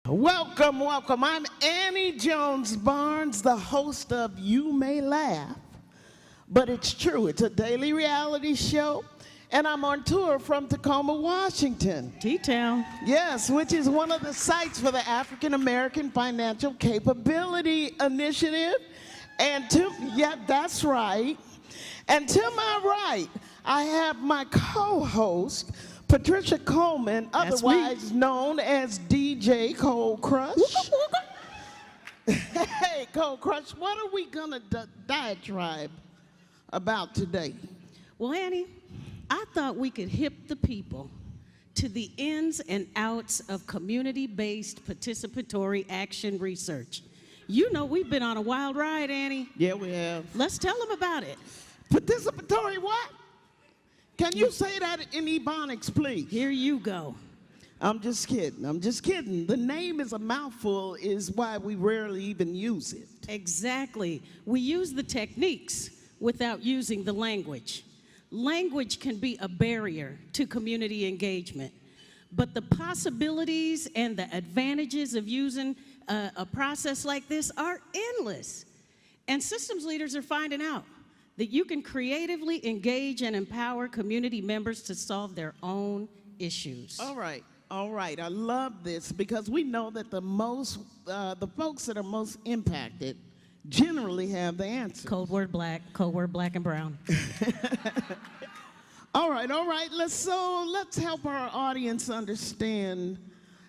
Welcome, welcome. I'm Annie Jones Barnes, the host of You May Laugh, but it's true. It's a daily reality show, and I'm on tour from Tacoma, Washington. T-Town. Yes, which is one of the sites for the African American Financial Capability Initiative. And that's right. And to my right, I have my co-host, Patricia Colemon, otherwise known as DJ Cold Crush. Hey, Cold Crush, what are we gonna diatribe about today? Well, Annie, I thought we could hip the people to the ins and outs of community-based participatory action research. You know we've been on a wild ride, Annie. Yeah, we have. Let's tell them about it. Participatory what? Can you say that in Ebonics, please? Here you go. I'm just kidding. I'm just kidding. The name is a mouthful, is why we rarely even use it. Exactly. We use the techniques without using the language. Language can be a barrier to community engagement, but the possibilities and the advantages of using a process like this are endless. And systems leaders are finding out that you can creatively engage and empower community members to solve their own issues. All right. I love this because we know that the folks that are most impacted generally have the answer. Code word black and brown. All right. Let's help our audience understand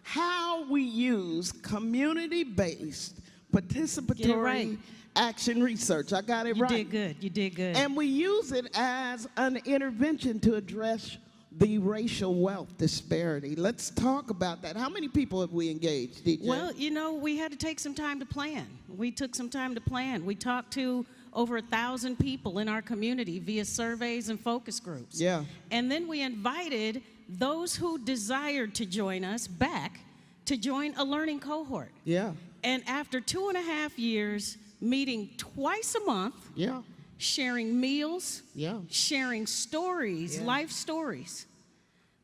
how we use community-based participatory action research. I got it right. You did good. And we use it as an intervention to address the racial wealth disparity. Let's talk about that. How many people have we engaged, DJ? Well, you know, we had to take some time to plan. We took some time to plan. We talked to over 1,000 people in our community via surveys and focus groups. Yeah. And then we invited those who desired to join us back to join a learning cohort. Yeah. And after 2.5 years, meeting twice a month, yeah, sharing meals, yeah, sharing stories, yeah, life stories,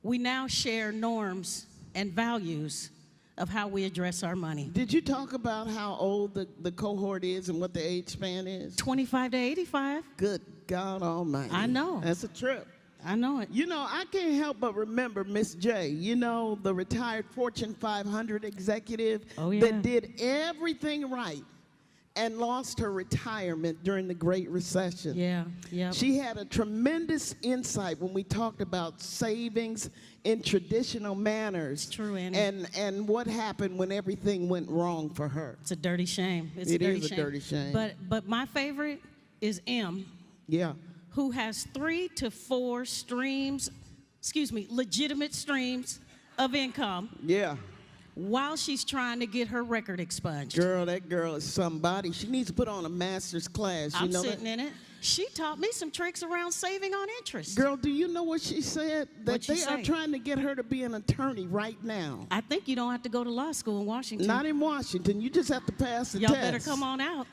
we now share norms and values of how we address our money. Did you talk about how old the cohort is and what the age span is? 25 to 85. Good God Almighty. I know. That's a trip. I know it. You know, I can't help but remember Miss J, you know, the retired Fortune 500 executive that did everything right and lost her retirement during the Great Recession. Yeah. She had a tremendous insight when we talked about savings in traditional manners. It's true, Annie. And what happened when everything went wrong for her. It's a dirty shame. It's It a dirty is a shame. dirty shame. But my favorite is M. Yeah. Who has 3 to 4 legitimate streams of income. Yeah. While she's trying to get her record expunged. Girl, that girl is somebody. She needs to put on a master's class. I'm sitting in it. She taught me some tricks around saving on interest. Girl, do you know what she said? That they are trying to get her to be an attorney right now. I think you don't have to go to law school in Washington. Not in Washington. You just have to pass the test. Y'all better come on out.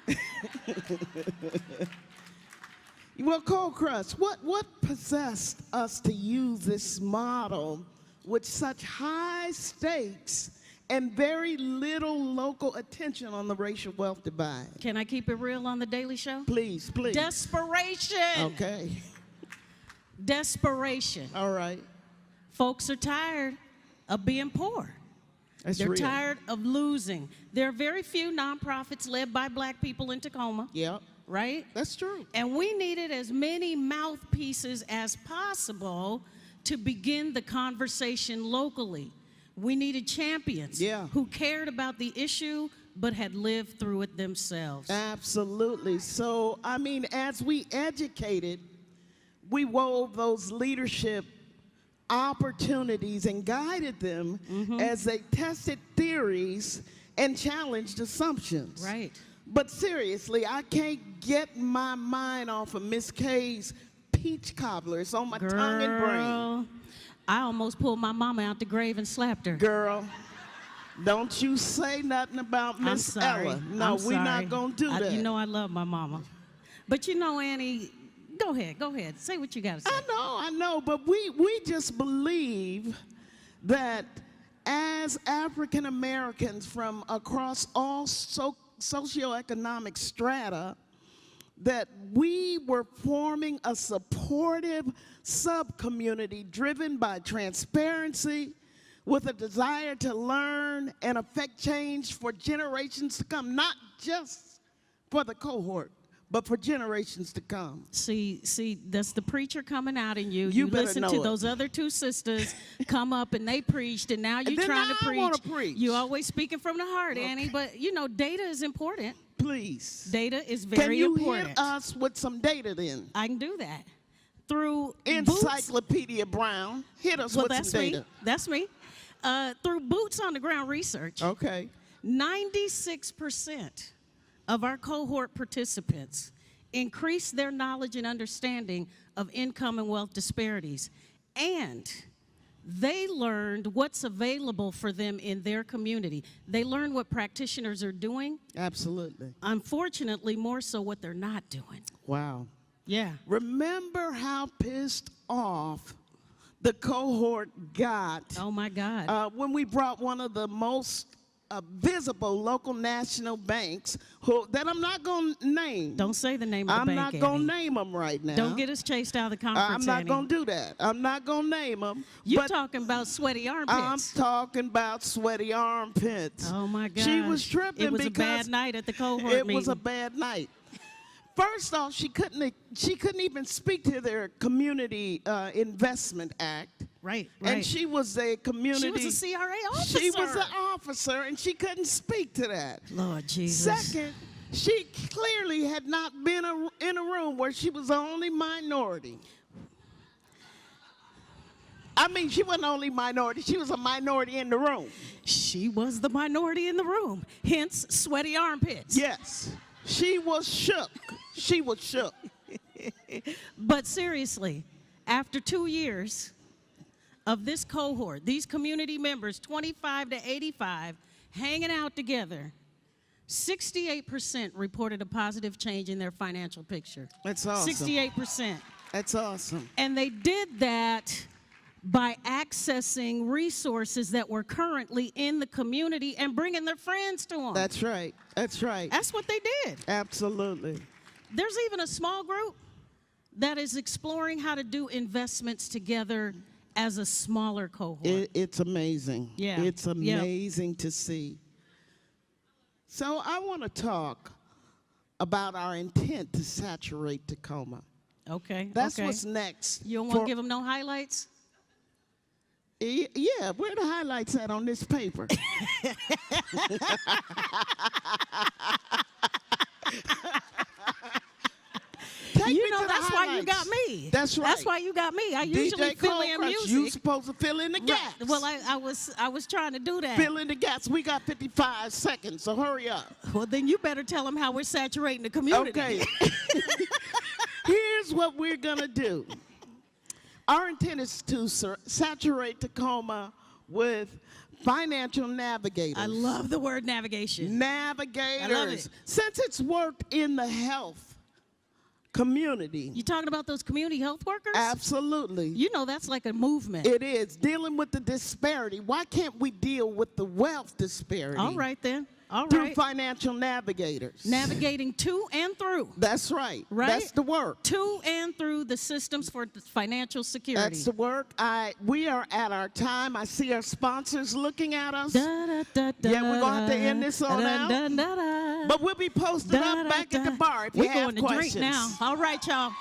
Well, Cold Crush, what possessed us to use this model with such high stakes and very little local attention on the racial wealth divide? Can I keep it real on the Daily Show? Please. Desperation. Okay. Desperation. All right. Folks are tired of being poor. They're tired of losing. There are very few nonprofits led by black people in Tacoma. Yeah. Right? That's true. And we needed as many mouthpieces as possible to begin the conversation locally. We needed champions who cared about the issue but had lived through it themselves. Absolutely. So, I mean, as we educated, we wove those leadership opportunities and guided them as they tested theories and challenged assumptions. Right. But seriously, I can't get my mind off of Miss K's peach cobbler. It's on my tongue and brain. I almost pulled my mama out the grave and slapped her. Girl, don't you say nothing about Miss Ella. No, we're not going to do that. You know I love my mama. But you know, Annie, go ahead. Say what you got to say. I know, but we just believe that as African Americans from across all socioeconomic strata, that we were forming a supportive sub-community driven by transparency, with a desire to learn and affect change for generations to come, not just for the cohort, but for generations to come. See, that's the preacher coming out in you. You better listen know to it. those other two sisters come up and they preached, and now you're then trying to I preach. wanna preach. You always speaking from the heart, Annie, but you know, data is important. Please. Data is Can very you important. hit us with some data then? I can do that. Through Encyclopedia Brown, hit us with some data. That's me. Through boots on the ground research, Okay. 96% of our cohort participants increased their knowledge and understanding of income and wealth disparities, and they learned what's available for them in their community. They learned what practitioners are doing. Absolutely. Unfortunately, more so what they're not doing. Wow. Yeah. Remember how pissed off the cohort got Oh my God. when we brought one of the most visible local national banks, that I'm not going to name. Don't say the name of the I'm bank, not going to Annie. name them right now. Don't get us chased out of the conference, I'm not Annie. going to do that. I'm not going to name them. You're talking about sweaty I'm armpits. talking about sweaty armpits. Oh my God. She was tripping It was because a bad night at the cohort it meeting. was a bad night. First off, she couldn't even speak to their Community Investment Act. Right. And she was a community. She was a CRA officer. She was an officer, and she couldn't speak to that. Lord Jesus. Second, she clearly had not been in a room where she was the only minority. I mean, she wasn't only minority, she was a minority in the room. She was the minority in the room, hence sweaty armpits. Yes, she was shook. She was shook. But seriously, after 2 years of this cohort, these community members, 25 to 85, hanging out together, 68% reported a positive change in their financial picture. That's awesome. 68%. That's awesome. And they did that by accessing resources that were currently in the community and bringing their friends to them. That's right. That's right. That's what they did. Absolutely. There's even a small group that is exploring how to do investments together as a smaller cohort. It's amazing. Yeah. It's amazing to see. So I want to talk about our intent to saturate Tacoma. Okay. That's okay. what's next. You don't want to give them no highlights? Yeah, where are the highlights at on this paper? You know, that's why you got me. That's right. That's why you got me. I usually DJ fill Cole in Crush, music. you supposed to fill in the gaps. Right. Well, I was trying to do that. Fill in the gaps. We got 55 seconds, so hurry up. Well, then you better tell them how we're saturating the community. Okay. Here's what we're going to do. Our intent is to saturate Tacoma with financial navigators. I love the word navigation. Navigators. I love it. Since it's worked in the health community. You talking about those community health workers? Absolutely. You know that's like a movement. It is. Dealing with the disparity. Why can't we deal with the wealth disparity? All right then. All Through right. financial navigators. Navigating to and through. That's right. Right? That's the work. To and through the systems for financial security. That's the work. We are at our time. I see our sponsors looking at us. Da, da, da, da, Yeah, we're gonna have to end this on da, out. da, da, da, But we'll be posted da, up back da, at the da. bar if We're you have going to questions. drink now. All right, y'all.